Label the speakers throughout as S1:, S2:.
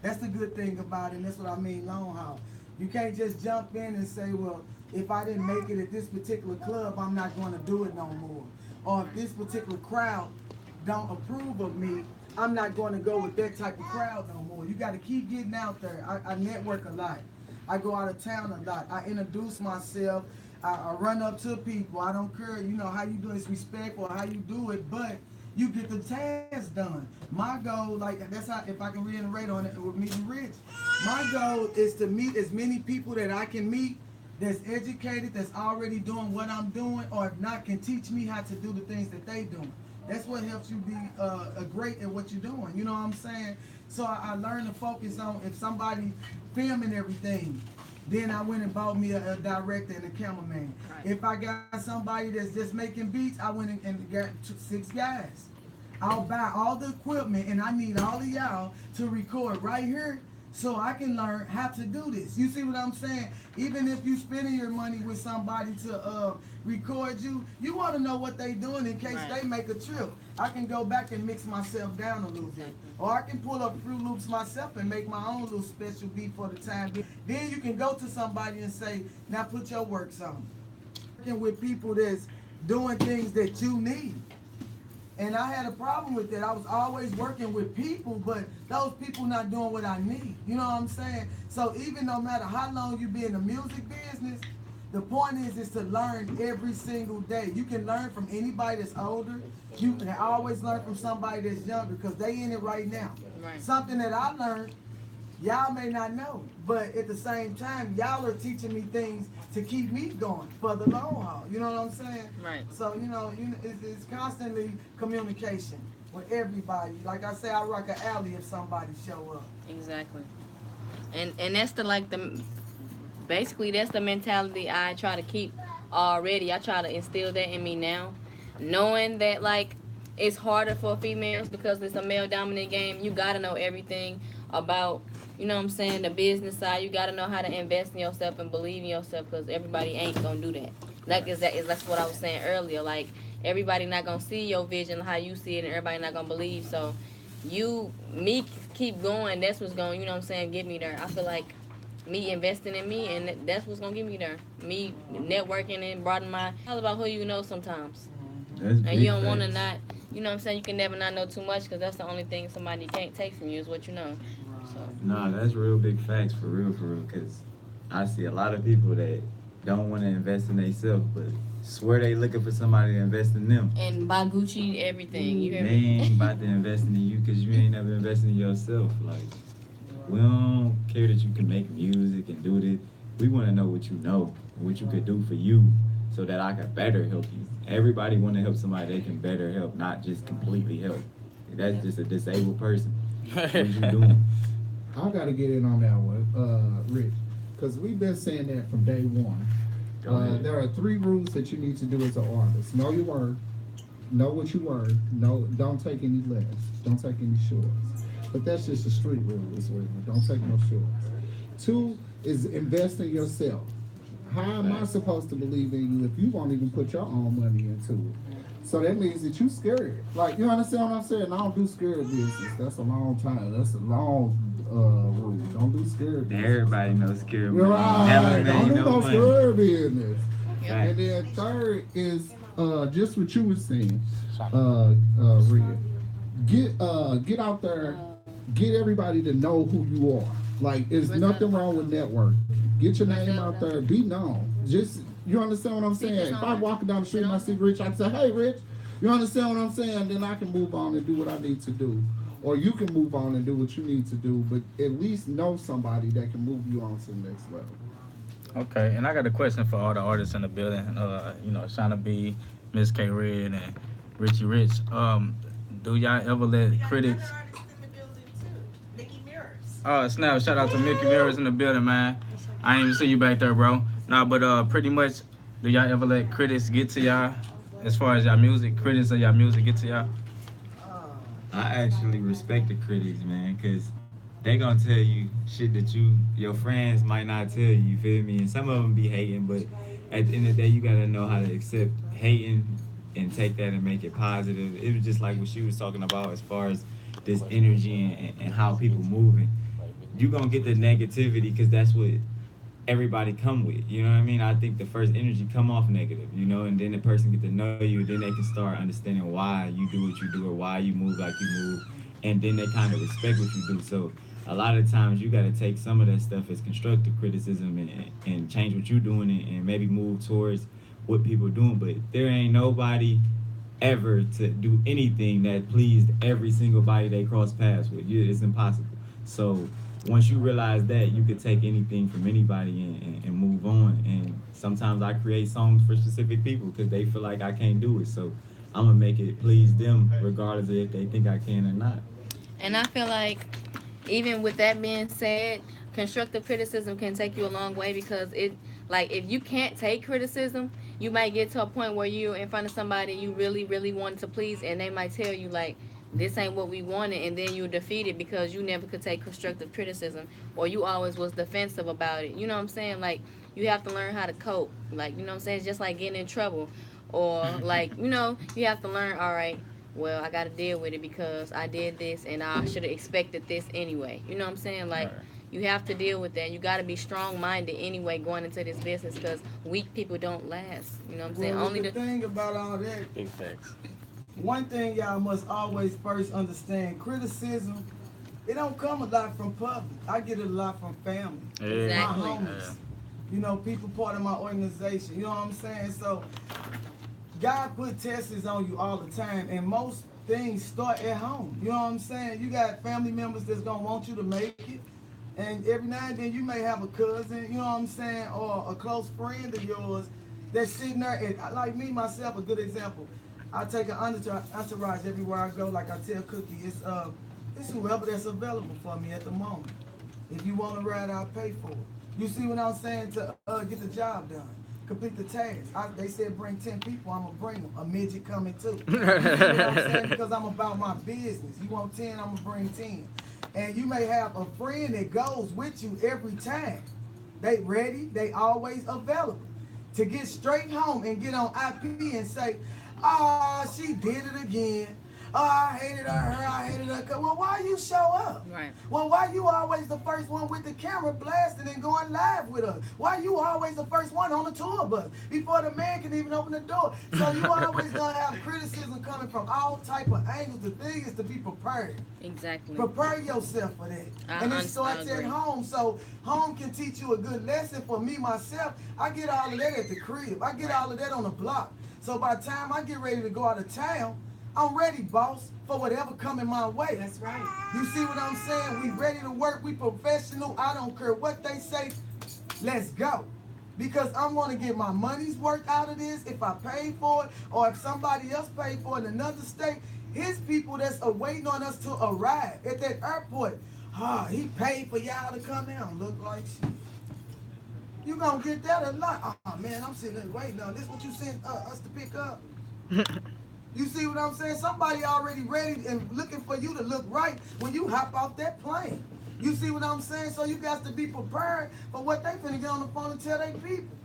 S1: That's the good thing about it, and that's what I mean long haul. You can't just jump in and say, well, if I didn't make it at this particular club, I'm not going to do it no more. Or if this particular crowd don't approve of me, I'm not going to go with that type of crowd no more. You got to keep getting out there. I network a lot. I go out of town a lot. I introduce myself. I run up to people. I don't care, how you do it. It's respectful how you do it, but you get the task done. My goal, like that's how, if I can reiterate on it with meeting Rich, my goal is to meet as many people that I can meet that's educated, that's already doing what I'm doing, or if not, can teach me how to do the things that they doing. That's what helps you be great at what you're doing. You know what I'm saying? So I learned to focus on if somebody filming everything, then I went and bought me a director and a cameraman. Right. If I got somebody that's just making beats, I went and got 6 guys. I'll buy all the equipment, and I need all of y'all to record right here so I can learn how to do this. You see what I'm saying? Even if you spending your money with somebody to record you, you want to know what they doing in case they make a trip. I can go back and mix myself down a little bit. Or I can pull up Fruit Loops myself and make my own little special beat for the time. Then you can go to somebody and say, now put your works on. Working with people that's doing things that you need. And I had a problem with that. I was always working with people, but those people not doing what I need. You know what I'm saying? So even no matter how long you be in the music business, the point is to learn every single day. You can learn from anybody that's older. You can always learn from somebody that's younger because they in it right now. Right. Something that I learned, y'all may not know, but at the same time, y'all are teaching me things to keep me going for the long haul. You know what I'm saying? Right. So, it's constantly communication with everybody. Like I say, I rock an alley if somebody show up.
S2: Exactly. And that's basically that's the mentality I try to keep already. I try to instill that in me now, knowing that like it's harder for females because it's a male dominant game. You gotta know everything about, you know what I'm saying, the business side. You gotta know how to invest in yourself and believe in yourself because everybody ain't gonna do that. That's what I was saying earlier. Like everybody not gonna see your vision how you see it, and everybody not gonna believe. So me keep going. That's what's gonna, you know what I'm saying, get me there. I feel like me investing in me, and that's what's gonna get me there. Me networking and broaden my. All about who you know sometimes. And you don't want to not, you know what I'm saying, you can never not know too much because that's the only thing somebody can't take from you is what you know. So.
S3: Nah, that's real big facts for real, because I see a lot of people that don't want to invest in themselves, but swear they looking for somebody to invest in them.
S2: And buy Gucci, everything. You hear
S3: they
S2: me?
S3: ain't about to invest in you because you ain't never invested in yourself. Like, we don't care that you can make music and do this. We want to know what you know, what you could do for you so that I can better help you. Everybody want to help somebody they can better help, not just completely help. That's just a disabled person. What you doing?
S4: I got to get in on that one, Rich, because we've been saying that from day one. There are 3 rules that you need to do as an artist. Know your worth, know what you worth, don't take any less, don't take any shorts. But that's just a street rule as well. Don't take no shorts. 2 is invest in yourself. How am I supposed to believe in you if you won't even put your own money into it? So that means that you scared. Like, you understand what I'm saying? I don't do scared business. That's a long time. That's a long rule. Don't do scared business.
S3: Everybody knows scared business.
S4: Right. Don't do no
S3: money.
S4: scared business.
S2: Yeah.
S4: And then 3rd is just what you were saying, Rhea. Get out there, get everybody to know who you are. Like, there's nothing wrong with network. Get your name out there, be known. Just, you understand what I'm saying? If I'm walking down the street and I see Rich, I can say, hey, Rich, you understand what I'm saying? Then I can move on and do what I need to do. Or you can move on and do what you need to do, but at least know somebody that can move you on to the next level.
S5: Okay, and I got a question for all the artists in the building. Shauna B, Miss K Red, and Richie Rich. Do y'all ever let critics? Oh snap! Shout out to Mickey Mirrors in the building, man. I ain't even see you back there, bro. Nah, but pretty much, do y'all ever let critics get to y'all as far as y'all music? Critics of y'all music get to y'all?
S3: I actually respect the critics, man, because they gonna tell you shit that your friends might not tell you, you feel me? And some of them be hating, but at the end of the day, you gotta know how to accept hating and take that and make it positive. It was just like what she was talking about as far as this energy and how people moving. you gonna get the negativity because that's what everybody come with. You know what I mean? I think the first energy come off negative, you know, and then the person get to know you, then they can start understanding why you do what you do or why you move like you move, and then they kind of respect what you do. So a lot of times you got to take some of that stuff as constructive criticism and change what you're doing and maybe move towards what people doing. But there ain't nobody ever to do anything that pleased every single body they cross paths with. It's impossible. So once you realize that, you could take anything from anybody and move on. And sometimes I create songs for specific people because they feel like I can't do it. So I'm gonna make it please them regardless of if they think I can or not.
S2: And I feel like, even with that being said, constructive criticism can take you a long way, because it, like, if you can't take criticism, you might get to a point where you're in front of somebody you really, really want to please, and they might tell you, like, this ain't what we wanted, and then you're defeated because you never could take constructive criticism, or you always was defensive about it. You know what I'm saying? Like, you have to learn how to cope. Like, you know what I'm saying? It's just like getting in trouble, or like, you know, you have to learn, all right, well, I got to deal with it because I did this and I should have expected this anyway. You know what I'm saying? Like, you have to deal with that. You got to be strong-minded anyway going into this business, because weak people don't last. You know what I'm saying?
S1: Well,
S2: Only
S1: the thing about all that,
S5: Big facts.
S1: one thing y'all must always first understand, criticism, it don't come a lot from public. I get it a lot from family.
S2: Exactly.
S1: My homies. You know, people part of my organization. You know what I'm saying? So God put tests on you all the time, and most things start at home. You know what I'm saying? You got family members that's gonna want you to make it, and every now and then you may have a cousin, you know what I'm saying, or a close friend of yours that's sitting there. And like me myself, a good example. I take an entourage everywhere I go. Like I tell Cookie, it's whoever that's available for me at the moment. If you want to ride, I'll pay for it. You see what I'm saying? To get the job done, complete the task. They said bring 10 people, I'm gonna bring them. A midget coming too. You see what I'm saying? Because I'm about my business. You want 10, I'm gonna bring 10. And you may have a friend that goes with you every time. They ready, they always available to get straight home and get on IP and say, oh, she did it again. Oh, I hated her, I hated her. Well, why you show up?
S2: Right.
S1: Well, why you always the first one with the camera blasting and going live with us? Why you always the first one on the tour bus before the man can even open the door? So you always gonna have criticism coming from all type of angles. The thing is to be prepared.
S2: Exactly.
S1: Prepare yourself for that. And it starts at home. So home can teach you a good lesson. For me, myself, I get all of that at the crib. I get all of that on the block. So by the time I get ready to go out of town, I'm ready, boss, for whatever coming my way.
S6: That's right.
S1: You see what I'm saying? We ready to work. We professional. I don't care what they say. Let's go. Because I'm going to get my money's worth out of this. If I pay for it, or if somebody else paid for it in another state, his people that's waiting on us to arrive at that airport. He paid for y'all to come down. Look like shit. You gonna get that a lot. Oh man, I'm sitting there waiting on this. What you sent us to pick up? You see what I'm saying? Somebody already ready and looking for you to look right when you hop off that plane. You see what I'm saying? So you got to be prepared for what they finna get on the phone and tell their people.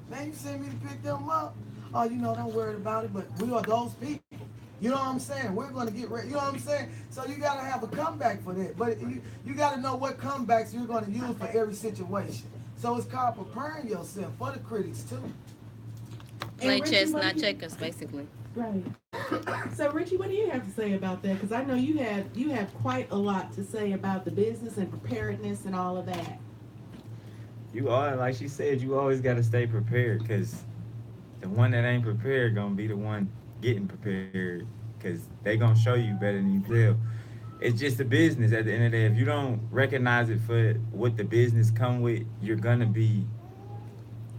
S1: Man, you send me to pick them up. Oh, you know, don't worry about it, but we are those people. You know what I'm saying? We're going to get ready. You know what I'm saying? So you got to have a comeback for that. But you got to know what comebacks you're going to use for every situation. So it's called preparing yourself for the critics, too.
S2: Play
S6: Richie,
S2: chess,
S6: what
S2: not
S6: do you-
S2: checkers, basically.
S6: Right. So Richie, what do you have to say about that? Because I know you have quite a lot to say about the business and preparedness and all of that.
S3: You are, like she said, you always got to stay prepared, because the one that ain't prepared gonna be the one getting prepared, because they gonna show you better than you tell. It's just a business at the end of the day. If you don't recognize it for what the business come with, you're gonna be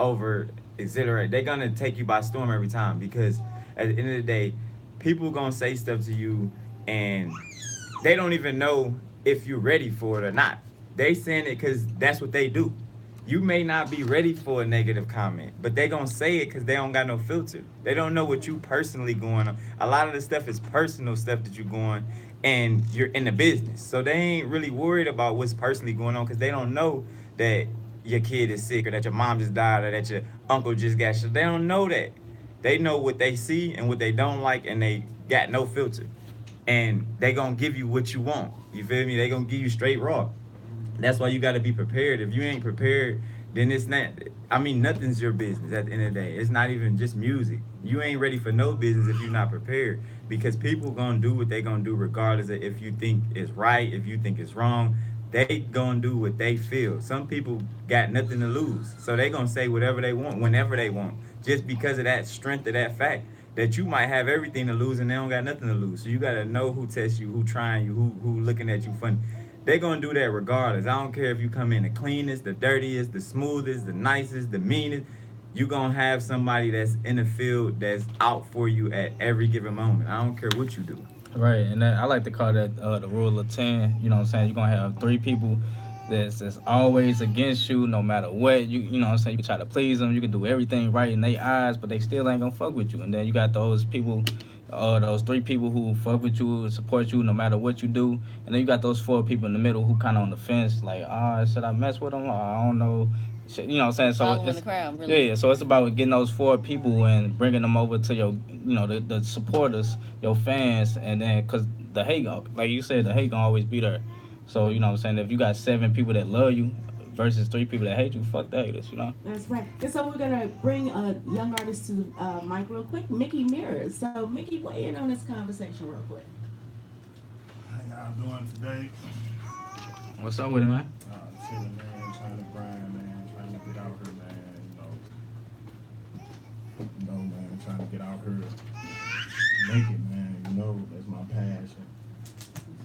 S3: over exhilarated. They're gonna take you by storm every time, because at the end of the day, people gonna say stuff to you and they don't even know if you're ready for it or not. They saying it because that's what they do. You may not be ready for a negative comment, but they gonna say it because they don't got no filter. They don't know what you personally going on. A lot of the stuff is personal stuff that you're going, and you're in the business. So they ain't really worried about what's personally going on, because they don't know that your kid is sick, or that your mom just died, or that your uncle just got shot. They don't know that. They know what they see and what they don't like, and they got no filter. And they gonna give you what you want. You feel me? They gonna give you straight raw. That's why you got to be prepared. If you ain't prepared, then it's not. I mean, nothing's your business at the end of the day. It's not even just music. You ain't ready for no business if you're not prepared. Because people gonna do what they gonna do regardless of if you think it's right, if you think it's wrong. They gonna do what they feel. Some people got nothing to lose, so they gonna say whatever they want whenever they want, just because of that strength of that fact that you might have everything to lose and they don't got nothing to lose. So you gotta know who tests you, who trying you, who looking at you funny. They gonna do that regardless. I don't care if you come in the cleanest, the dirtiest, the smoothest, the nicest, the meanest. You gonna have somebody that's in the field that's out for you at every given moment. I don't care what you do.
S5: Right, and I like to call that the rule of 10. You know what I'm saying? You're going to have three people that's always against you no matter what. You know what I'm saying? You can try to please them. You can do everything right in their eyes, but they still ain't going to fuck with you. And then you got those people, those three people who fuck with you, support you no matter what you do. And then you got those four people in the middle who kind of on the fence, like, should I mess with them? I don't know. You know what I'm saying? So
S2: Following
S5: it's,
S2: the crowd, really.
S5: yeah, so it's about getting those four people and bringing them over to your, the supporters, your fans, and then because the hate, like you said, the hate gonna always be there. So you know what I'm saying? If you got 7 people that love you versus 3 people that hate you, fuck the haters, you know.
S6: That's right. And so we're gonna bring a young artist to the mic real quick, Mickey Mirrors. So Mickey, weigh in on this conversation real quick.
S7: How y'all doing today?
S5: What's up with it, man?
S7: Chilling, man. Trying to grind, man. Trying to get out here, man. Man. Trying to get out here, make it, man. That's my passion.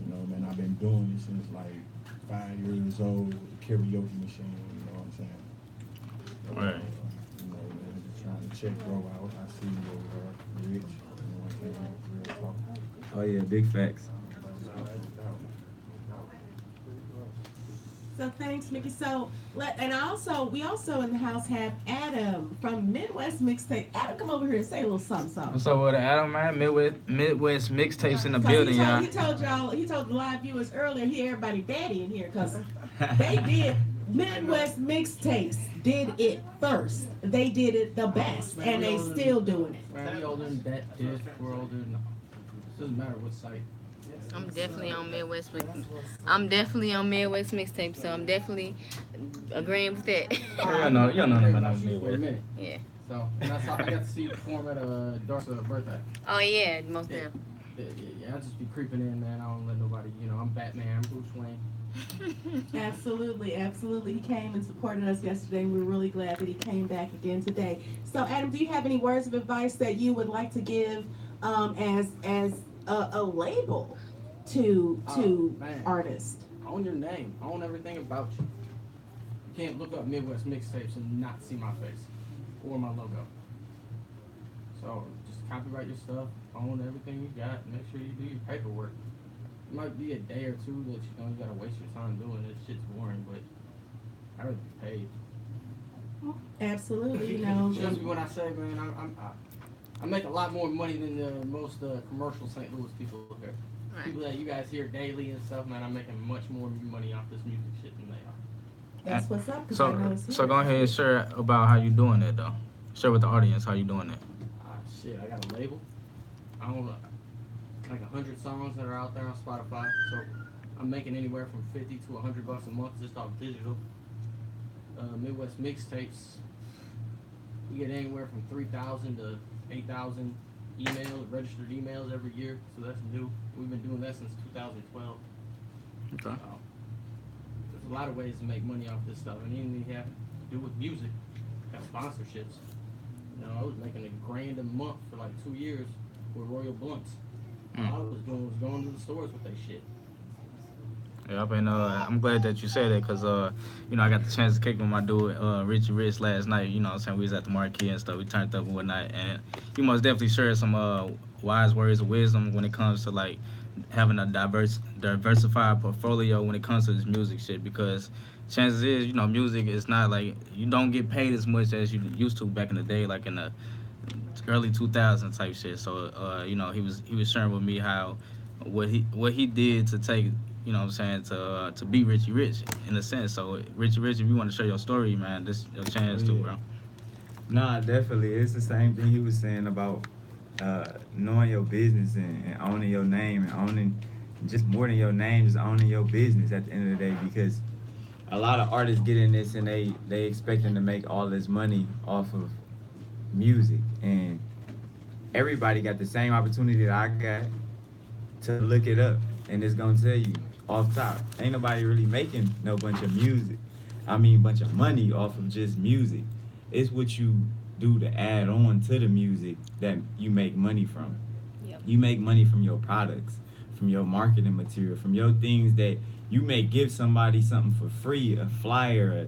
S7: Man. I've been doing this since like 5 years old. Karaoke machine. You know what I'm saying?
S5: Right.
S7: Man. Just trying to check bro out. I see you over there, Rich. You know what I'm saying? Real talk.
S3: Oh yeah, big facts.
S6: So thanks, Mickey. So we also in the house have Adam from Midwest Mixtape. Adam, come over here and say a little something.
S5: What's up with it, Adam, man? Midwest mixtapes in the
S6: 'Cause
S5: building, y'all.
S6: he told the live viewers earlier, everybody daddy in here, because they did Midwest Mixtapes did it first. They did it the best, and they still doing it.
S8: Man, we older than that, this, we're older than, it doesn't matter what site.
S2: I'm definitely on Midwest. I'm definitely on Midwest mixtape, so I'm definitely agreeing with that.
S5: You don't know nothing about
S8: For a
S5: Midwest.
S8: minute.
S2: Yeah.
S8: So, and I got to see you perform at Darcy's birthday.
S2: Oh yeah, most definitely.
S8: Yeah, I just be creeping in, man. I don't let nobody, I'm Batman, I'm Bruce Wayne.
S6: Absolutely, absolutely. He came and supported us yesterday, and we're really glad that he came back again today. So, Adam, do you have any words of advice that you would like to give as a label to
S8: man.
S6: artists?
S8: Own your name. Own everything about you. You can't look up Midwest Mixtapes and not see my face or my logo. So just copyright your stuff. Own everything you got. Make sure you do your paperwork. It might be a day or two that you gotta waste your time doing it. Shit's boring, but I would be paid.
S6: Absolutely,
S8: Trust me when I say, man, I make a lot more money than most commercial St. Louis people here.
S2: Right.
S8: People that you guys hear daily and stuff, man, I'm making much more money off this music shit than they are.
S6: That's what's up. 'Cause I know it's
S5: So
S6: here.
S5: go ahead and share about how you doing that though. Share with the audience how you doing that.
S8: Shit, I got a label. I own like 100 songs that are out there on Spotify. So I'm making anywhere from $50 to $100 a month just off digital. Midwest Mixtapes, we get anywhere from 3,000 to 8,000 registered emails every year. So that's new. We've been doing that since 2012.
S5: Okay.
S8: There's a lot of ways to make money off this stuff, and even you have to do with music. Got sponsorships. I was making $1,000 a month for like 2 years with Royal Blunts. All I was doing was going to the stores with that shit.
S5: Yep, and I'm glad that you said that because, I got the chance to kick with my dude, Riche last night. You know what I'm saying? We was at the marquee and stuff. We turned up and whatnot. And you most definitely shared some wise words of wisdom when it comes to, like, having a diversified portfolio when it comes to this music shit. Because chances is, music is not, like, you don't get paid as much as you used to back in the day, like in the early 2000s type shit. So, he was sharing with me how what he did to take, to be Riche in a sense. So Riche, if you want to share your story, man, this your chance too, bro.
S3: Nah, definitely. It's the same thing he was saying about knowing your business and owning your name and owning just more than your name, just owning your business at the end of the day. Because a lot of artists get in this and they expecting to make all this money off of music, and everybody got the same opportunity that I got to look it up, and it's gonna tell you off top. Ain't nobody really making no bunch of music. I mean, bunch of money off of just music. It's what you do to add on to the music that you make money from.
S2: Yep.
S3: You make money from your products, from your marketing material, from your things that you may give somebody something for free, a flyer,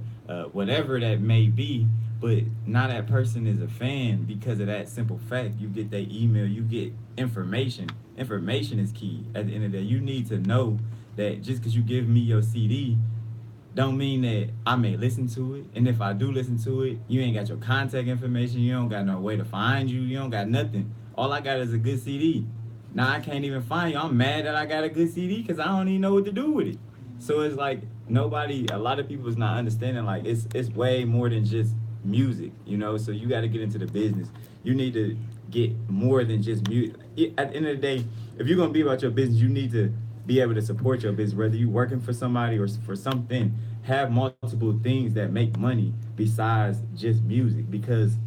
S3: whatever that may be, but now that person is a fan because of that simple fact. You get their email, you get information. Information is key. At the end of the day, you need to know that just because you give me your CD, don't mean that I may listen to it. And if I do listen to it, you ain't got your contact information, you don't got no way to find you, you don't got nothing. All I got is a good CD. Now I can't even find you. I'm mad that I got a good CD because I don't even know what to do with it. So it's like a lot of people is not understanding, like it's way more than just music, you know? So you got to get into the business. You need to get more than just music. At the end of the day, if you're going to be about your business, you need to be able to support your business, whether you're working for somebody or for something. Have multiple things that make money besides just music, because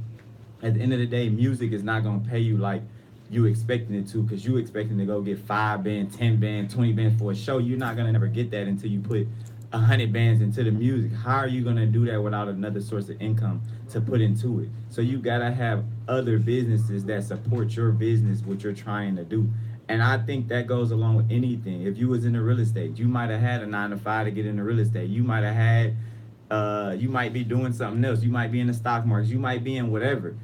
S3: at the end of the day, music is not going to pay you like you expecting it to, because you expecting to go get 5 bands, 10 bands, 20 bands for a show. You're not going to never get that until you put 100 bands into the music. How are you going to do that without another source of income to put into it? So you got to have other businesses that support your business, what you're trying to do. And I think that goes along with anything. If you was in the real estate, you might have had a 9 to 5 to get into real estate. You might have had, you might be doing something else. You might be in the stock market. You might be in whatever.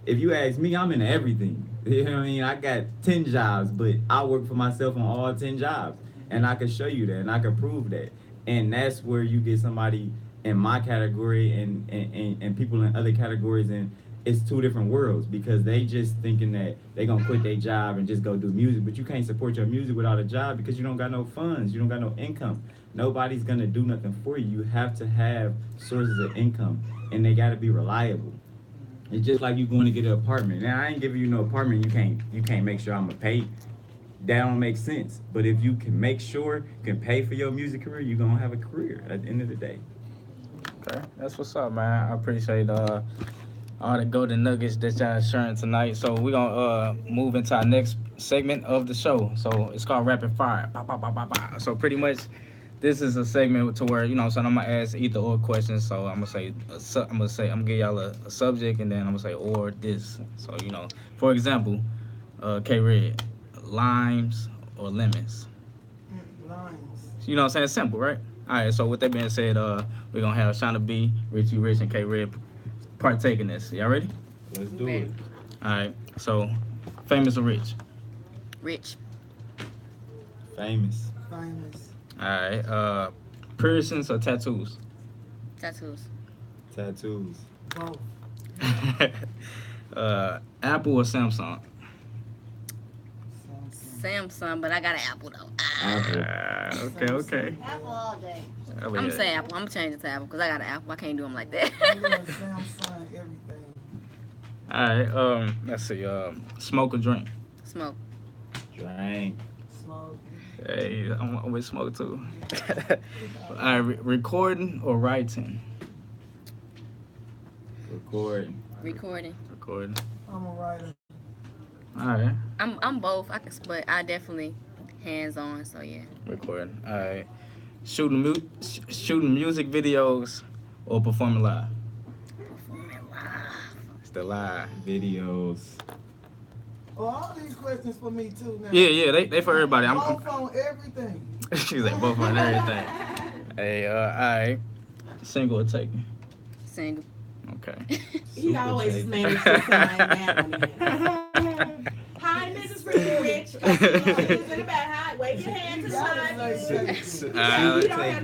S3: If you ask me, I'm into everything. You know what I mean? I got 10 jobs, but I work for myself on all 10 jobs. And I can show you that, and I can prove that. And that's where you get somebody in my category and people in other categories, and it's two different worlds, because they just thinking that they gonna quit their job and just go do music. But you can't support your music without a job, because you don't got no funds, you don't got no income. Nobody's gonna do nothing for you. You have to have sources of income, and they gotta be reliable. It's just like you going to get an apartment. Now, I ain't giving you no apartment. You can't make sure I'm gonna pay. That don't make sense. But if you can make sure you can pay for your music career, you're gonna have a career at the end of the day.
S5: Okay, that's what's up, man. I appreciate all the golden nuggets that y'all sharing tonight. So we're gonna move into our next segment of the show. So it's called Rapid Fire. Bah, bah, bah, bah, bah. So pretty much, this is a segment to where, you know, so I'm gonna ask either or questions. So I'm gonna give y'all a subject, and then I'm gonna say or this. So, you know, for example, K-Red, limes or lemons?
S1: Limes.
S5: You know what I'm saying? It's simple, right? All right. So with that being said, we're gonna have Shauna B, Richie Rich, and K-Red partake in this. Y'all ready?
S3: Let's do it.
S5: All right. So, famous or rich?
S2: Rich.
S3: Famous.
S1: Famous.
S5: All right. Piercings or tattoos?
S2: Tattoos.
S3: Tattoos.
S1: Both.
S5: Apple or Samsung?
S2: Samsung, but I got an Apple though.
S3: Apple.
S5: Okay.
S9: Apple all day.
S2: I'm gonna say Apple. I'm gonna change it to Apple because I got an Apple. I can't do them like that.
S1: I'm going Samsung, everything.
S5: All right. Let's see. Smoke or drink?
S2: Smoke.
S3: Drink.
S1: Smoke.
S5: Hey, I'm with smoke too. All right. Recording or writing?
S3: Recording.
S2: Recording.
S5: Recording.
S1: I'm a writer.
S5: All right.
S2: I'm both. But I definitely hands on. So yeah.
S5: Recording. All right. Shooting music videos or performing live?
S2: Performing live.
S5: It's the live.
S3: Videos.
S1: Oh, all these questions for me too now.
S5: Yeah, they for everybody.
S1: Both on everything.
S5: She's like both on everything. Hey, all right. Single or taken?
S2: Single.
S5: Okay.
S6: He always managed to sign that one in. Hi, Mrs. Riche Rich. Who's in the back? Hi, wave your hand to the side.
S1: Y'all is like-
S6: You don't have